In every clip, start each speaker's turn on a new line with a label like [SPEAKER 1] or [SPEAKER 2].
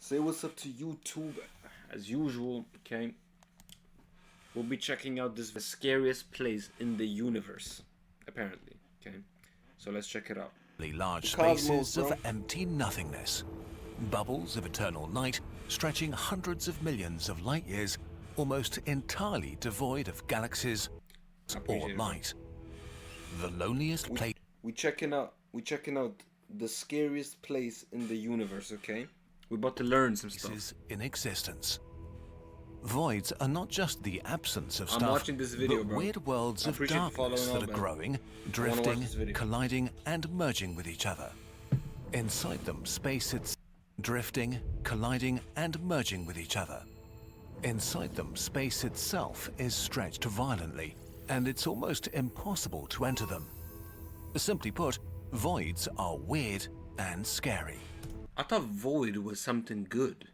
[SPEAKER 1] Say what's up to YouTube, as usual, okay? We'll be checking out this the scariest place in the universe, apparently, okay? So let's check it out.
[SPEAKER 2] Large
[SPEAKER 1] Cosmos,
[SPEAKER 2] spaces of empty nothingness. Bubbles of eternal night stretching hundreds of millions of light years, almost entirely devoid of galaxies or light. The loneliest place.
[SPEAKER 1] We checking out the scariest place in the universe, okay? We're about to learn some stuff.
[SPEAKER 2] In existence. Voids are not just the absence of
[SPEAKER 1] I'm
[SPEAKER 2] stuff,
[SPEAKER 1] watching this video,
[SPEAKER 2] but
[SPEAKER 1] bro.
[SPEAKER 2] weird worlds of darkness that are growing, drifting, colliding, and merging with each other. Inside them, space it's drifting, colliding, and merging with each other. Inside them, space itself is stretched violently, and it's almost impossible to enter them. Simply put, voids are weird and scary.
[SPEAKER 1] I thought void was something good.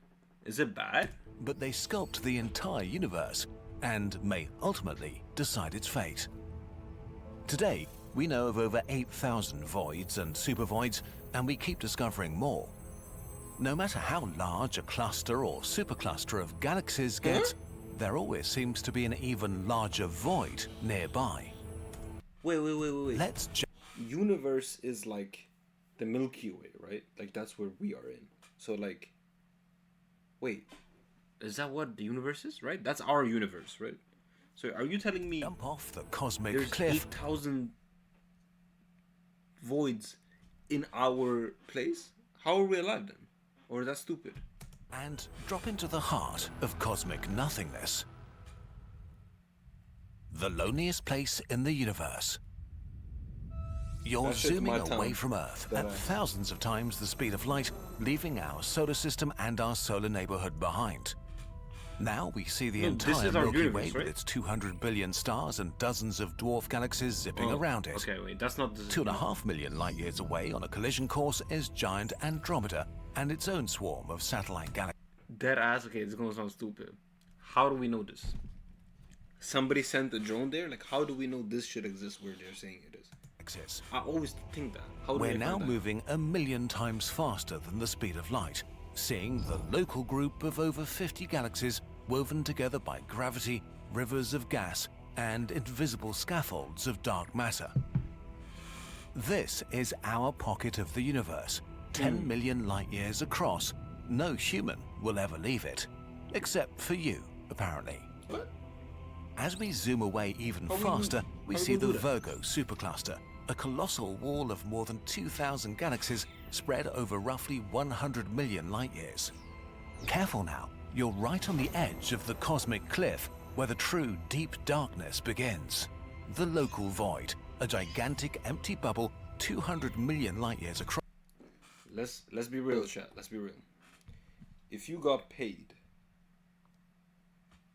[SPEAKER 1] Is it bad?
[SPEAKER 2] But they sculpt the entire universe and may ultimately decide its fate. Today, we know of over 8,000 voids and supervoids, and we keep discovering more. No matter how large a cluster or supercluster of galaxies gets, there always seems to be an even larger void nearby.
[SPEAKER 1] Wait.
[SPEAKER 2] Let's
[SPEAKER 1] universe is like the Milky Way, right? Like that's where we are in. So like, wait, is that what the universe is, right? That's our universe, right? So are you telling me
[SPEAKER 2] jump off the cosmic
[SPEAKER 1] there's
[SPEAKER 2] cliff
[SPEAKER 1] 8,000 voids in our place? How are we alive then? Or is that stupid?
[SPEAKER 2] And drop into the heart of cosmic nothingness? The loneliest place in the universe. You're zooming away from Earth at thousands of times the speed of light, leaving our solar system and our solar neighborhood behind. Now we see the entire Milky Way with its 200 billion stars and dozens of dwarf galaxies zipping around it.
[SPEAKER 1] Okay, wait, that's not the
[SPEAKER 2] 2.5 million light years away on a collision course is giant Andromeda and its own swarm of satellite galaxies.
[SPEAKER 1] Dead ass, okay, it's gonna sound stupid. How do we know this? Somebody sent a drone there? Like, how do we know this should exist where they're saying it is? I always think that.
[SPEAKER 2] We're now moving 1 million times faster than the speed of light, seeing the local group of over 50 galaxies woven together by gravity, rivers of gas, and invisible scaffolds of dark matter. This is our pocket of the universe, 10 million light years across. No human will ever leave it, except for you, apparently.
[SPEAKER 1] What?
[SPEAKER 2] As we zoom away even faster, we see the Virgo supercluster, a colossal wall of more than 2,000 galaxies spread over roughly 100 million light years. Careful now, you're right on the edge of the cosmic cliff where the true deep darkness begins. The local void, a gigantic empty bubble 200 million light years across.
[SPEAKER 1] Let's be real, chat. Let's be real. If you got paid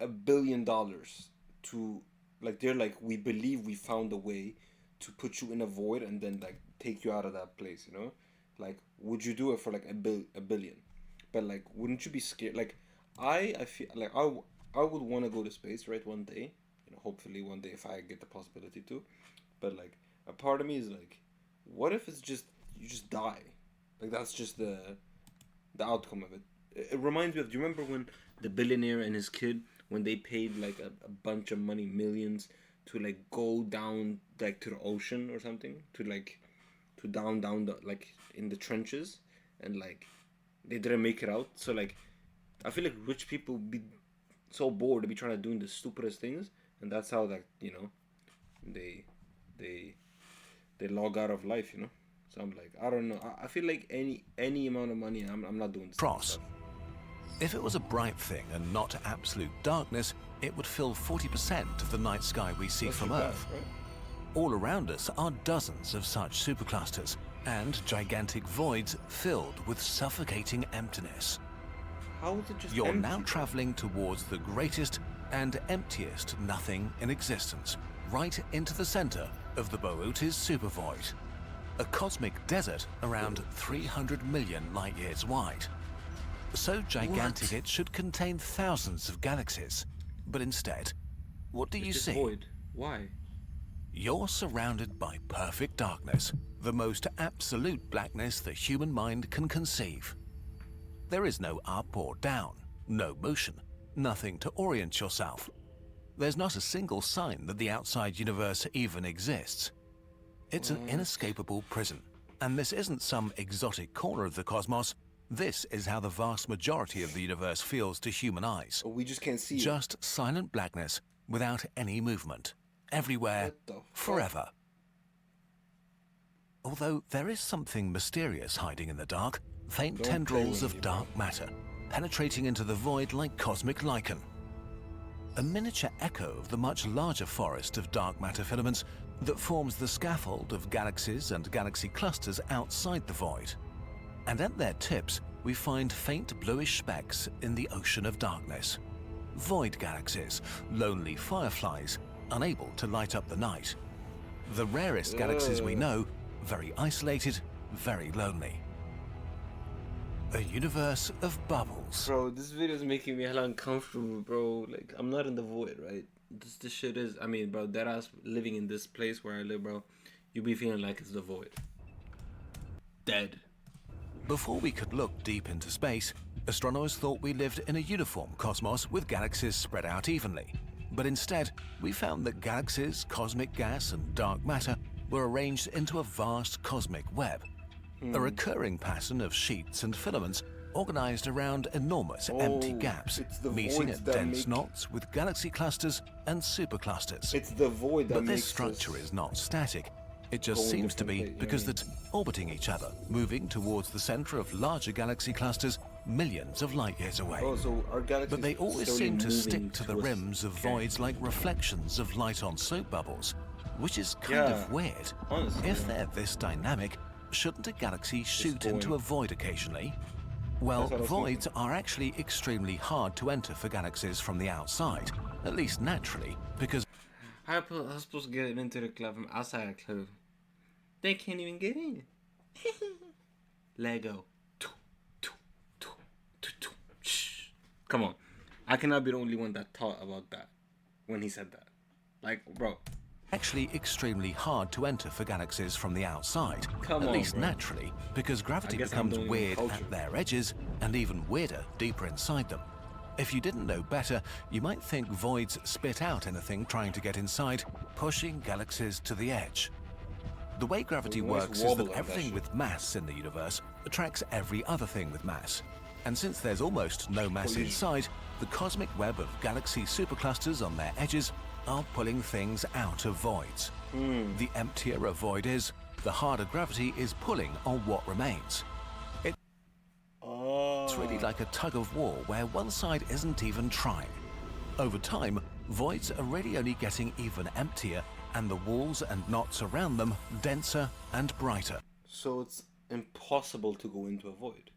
[SPEAKER 1] $1 billion to, like, they're like, we believe we found a way to put you in a void and then like take you out of that place, you know? Like, would you do it for like a billion? But like, wouldn't you be scared? Like, I feel like I would want to go to space, right, one day, you know, hopefully one day if I get the possibility to. But like, a part of me is like, what if it's just you just die? Like, that's just the outcome of it. It reminds me of, do you remember when the billionaire and his kid, when they paid like a bunch of money, millions, to like go down like to the ocean or something, to down the, like, in the trenches, and like they didn't make it out. So like, I feel like rich people be so bored to be trying to do the stupidest things, and that's how, like, you know, they log out of life, you know. So I'm like, I don't know. I feel like any amount of money, I'm not doing this stuff.
[SPEAKER 2] If it was a bright thing and not absolute darkness, it would fill 40% of the night sky we see from Earth.
[SPEAKER 1] Right?
[SPEAKER 2] All around us are dozens of such superclusters and gigantic voids filled with suffocating emptiness.
[SPEAKER 1] How is it just
[SPEAKER 2] You're
[SPEAKER 1] empty?
[SPEAKER 2] now traveling towards the greatest and emptiest nothing in existence, right into the center of the Boötes supervoid, a cosmic desert around 300 million light years wide. So gigantic it should contain thousands of galaxies. But instead, what do you see?
[SPEAKER 1] Void. Why?
[SPEAKER 2] You're surrounded by perfect darkness, the most absolute blackness the human mind can conceive. There is no up or down, no motion, nothing to orient yourself. There's not a single sign that the outside universe even exists. It's an inescapable prison, and this isn't some exotic corner of the cosmos. This is how the vast majority of the universe feels to human eyes.
[SPEAKER 1] We just can't see it.
[SPEAKER 2] Just silent blackness without any movement. Everywhere, forever. Although there is something mysterious hiding in the dark, faint tendrils of dark matter, penetrating into the void like cosmic lichen. A miniature echo of the much larger forest of dark matter filaments that forms the scaffold of galaxies and galaxy clusters outside the void. And at their tips, we find faint bluish specks in the ocean of darkness. Void galaxies, lonely fireflies, unable to light up the night. The rarest galaxies we know, very isolated, very lonely. A universe of bubbles.
[SPEAKER 1] Bro, this video is making me hella uncomfortable, bro. Like, I'm not in the void, right? This shit is, I mean, bro, that ass living in this place where I live, bro, you be feeling like it's the void. Dead.
[SPEAKER 2] Before we could look deep into space, astronomers thought we lived in a uniform cosmos with galaxies spread out evenly. But instead, we found that galaxies, cosmic gas, and dark matter were arranged into a vast cosmic web. A recurring pattern of sheets and filaments organized around enormous empty gaps, meeting at dense knots with galaxy clusters and superclusters.
[SPEAKER 1] It's the void that
[SPEAKER 2] But
[SPEAKER 1] makes
[SPEAKER 2] this structure
[SPEAKER 1] us
[SPEAKER 2] is not static. It just seems to be because it's orbiting each other, moving towards the center of larger galaxy clusters millions of light years away.
[SPEAKER 1] Oh, so our galaxy
[SPEAKER 2] But they always
[SPEAKER 1] slowly
[SPEAKER 2] seem to
[SPEAKER 1] moving
[SPEAKER 2] stick to the
[SPEAKER 1] towards-
[SPEAKER 2] rims of voids like reflections of light on soap bubbles, which is kind
[SPEAKER 1] Yeah,
[SPEAKER 2] of weird.
[SPEAKER 1] honestly,
[SPEAKER 2] If
[SPEAKER 1] yeah.
[SPEAKER 2] they're this dynamic, shouldn't a galaxy shoot
[SPEAKER 1] going.
[SPEAKER 2] into a void occasionally? Well,
[SPEAKER 1] That's what I was
[SPEAKER 2] voids are actually extremely hard to enter for galaxies from the outside, at least naturally, because
[SPEAKER 1] I was supposed to get into the club from outside the club. They can't even get in. Lego. Come on. I cannot be the only one that thought about that when he said that. Like, bro.
[SPEAKER 2] actually extremely hard to enter for galaxies from the outside,
[SPEAKER 1] Come
[SPEAKER 2] at
[SPEAKER 1] on,
[SPEAKER 2] least
[SPEAKER 1] bro.
[SPEAKER 2] naturally, because gravity
[SPEAKER 1] I guess I'm
[SPEAKER 2] becomes
[SPEAKER 1] doing
[SPEAKER 2] weird
[SPEAKER 1] culture.
[SPEAKER 2] at their edges and even weirder deeper inside them. If you didn't know better, you might think voids spit out anything trying to get inside, pushing galaxies to the edge. The way gravity
[SPEAKER 1] Nice
[SPEAKER 2] works is
[SPEAKER 1] wobble
[SPEAKER 2] that
[SPEAKER 1] on that
[SPEAKER 2] everything
[SPEAKER 1] shit.
[SPEAKER 2] with mass in the universe attracts every other thing with mass. And since there's almost no mass
[SPEAKER 1] Collision.
[SPEAKER 2] inside, the cosmic web of galaxy superclusters on their edges are pulling things out of voids. The emptier a void is, the harder gravity is pulling on what remains. It's really like a tug of war where one side isn't even trying. Over time, voids are really only getting even emptier and the walls and knots around them denser and brighter.
[SPEAKER 1] So it's impossible to go into a void.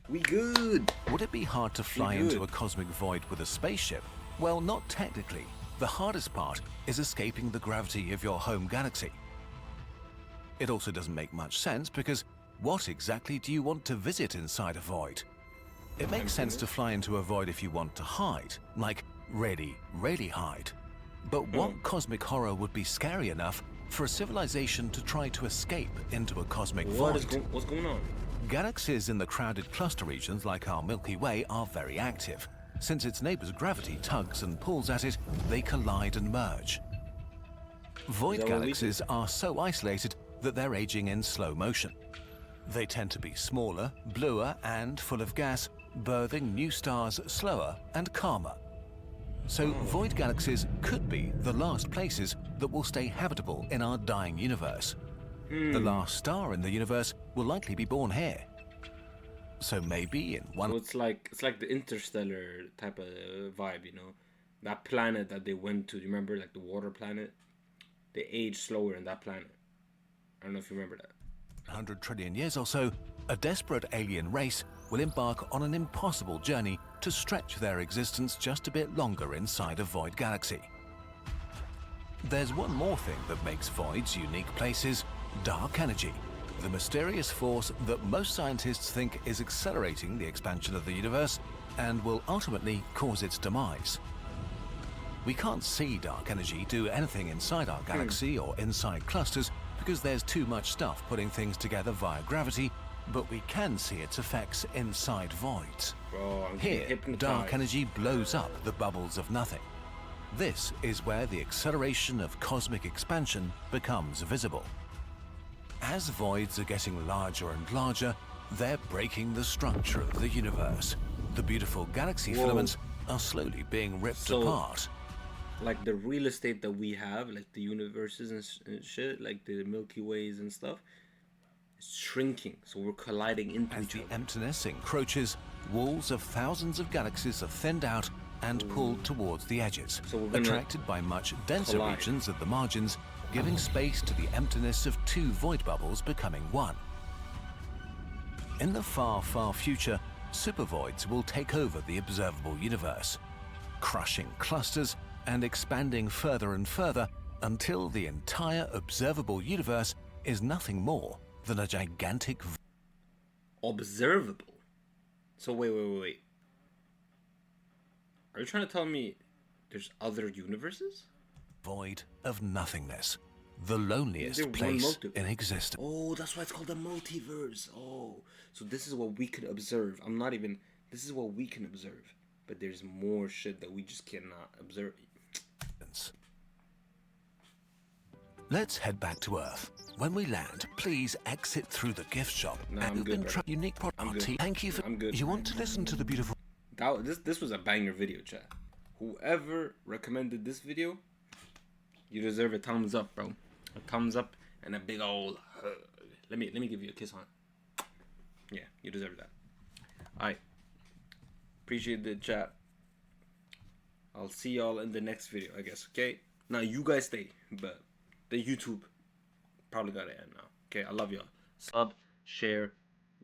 [SPEAKER 1] We good.
[SPEAKER 2] Would it be hard to fly
[SPEAKER 1] good.
[SPEAKER 2] into a cosmic void with a spaceship? Well, not technically. The hardest part is escaping the gravity of your home galaxy. It also doesn't make much sense because what exactly do you want to visit inside a void? It makes sense to fly into a void if you want to hide, like really, really hide. But what cosmic horror would be scary enough for a civilization to try to escape into a cosmic void?
[SPEAKER 1] What's going on?
[SPEAKER 2] Galaxies in the crowded cluster regions like our Milky Way are very active. Since its neighbor's gravity tugs and pulls at it, they collide and merge. Void
[SPEAKER 1] that what we
[SPEAKER 2] galaxies are so isolated that they're aging in slow motion. They tend to be smaller, bluer, and full of gas, birthing new stars slower and calmer. So void galaxies could be the last places that will stay habitable in our dying universe. The last star in the universe will likely be born here. So maybe in one
[SPEAKER 1] So it's like the interstellar type of vibe, you know? That planet that they went to, you remember, like the water planet? They age slower in that planet. I don't know if you remember that.
[SPEAKER 2] 100 trillion years or so, a desperate alien race will embark on an impossible journey to stretch their existence just a bit longer inside a void galaxy. There's one more thing that makes voids unique places: dark energy, the mysterious force that most scientists think is accelerating the expansion of the universe and will ultimately cause its demise. We can't see dark energy do anything inside our galaxy or inside clusters because there's too much stuff putting things together via gravity, but we can see its effects inside voids.
[SPEAKER 1] Bro, I'm
[SPEAKER 2] Here,
[SPEAKER 1] hypnotized.
[SPEAKER 2] dark energy blows up the bubbles of nothing. This is where the acceleration of cosmic expansion becomes visible. As voids are getting larger and larger, they're breaking the structure of the universe. The beautiful galaxy filaments are slowly being ripped apart.
[SPEAKER 1] Like the real estate that we have, like the universes and shit, like the Milky Ways and stuff, is shrinking. So we're colliding into
[SPEAKER 2] As
[SPEAKER 1] each
[SPEAKER 2] the
[SPEAKER 1] other.
[SPEAKER 2] emptiness encroaches, walls of thousands of galaxies are thinned out and pulled towards the edges,
[SPEAKER 1] So we're gonna
[SPEAKER 2] attracted by much denser
[SPEAKER 1] collide.
[SPEAKER 2] regions at the margins, giving space to the emptiness of two void bubbles becoming one. In the far, far future, supervoids will take over the observable universe, crushing clusters and expanding further and further until the entire observable universe is nothing more than a gigantic
[SPEAKER 1] Observable. So wait. Are you trying to tell me there's other universes?
[SPEAKER 2] void of nothingness, the loneliest
[SPEAKER 1] Is there one
[SPEAKER 2] place
[SPEAKER 1] multiverse?
[SPEAKER 2] in existence.
[SPEAKER 1] Oh, that's why it's called a multiverse. Oh, so this is what we can observe. This is what we can observe. But there's more shit that we just cannot observe.
[SPEAKER 2] Let's head back to Earth. When we land, please exit through the gift shop.
[SPEAKER 1] No, I'm good, bro.
[SPEAKER 2] Unique product. Thank you for.
[SPEAKER 1] I'm good.
[SPEAKER 2] You want to listen to the beautiful.
[SPEAKER 1] This was a banger video, chat. Whoever recommended this video, you deserve a thumbs up, bro. A thumbs up and a big old hug. Let me give you a kiss on it. Yeah, you deserve that. Alright. Appreciate the chat. I'll see y'all in the next video, I guess. Okay? Now you guys stay, but the YouTube probably gotta end now. Okay, I love y'all. Sub, share,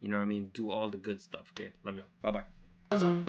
[SPEAKER 1] you know what I mean? Do all the good stuff. Okay, love y'all. Bye bye.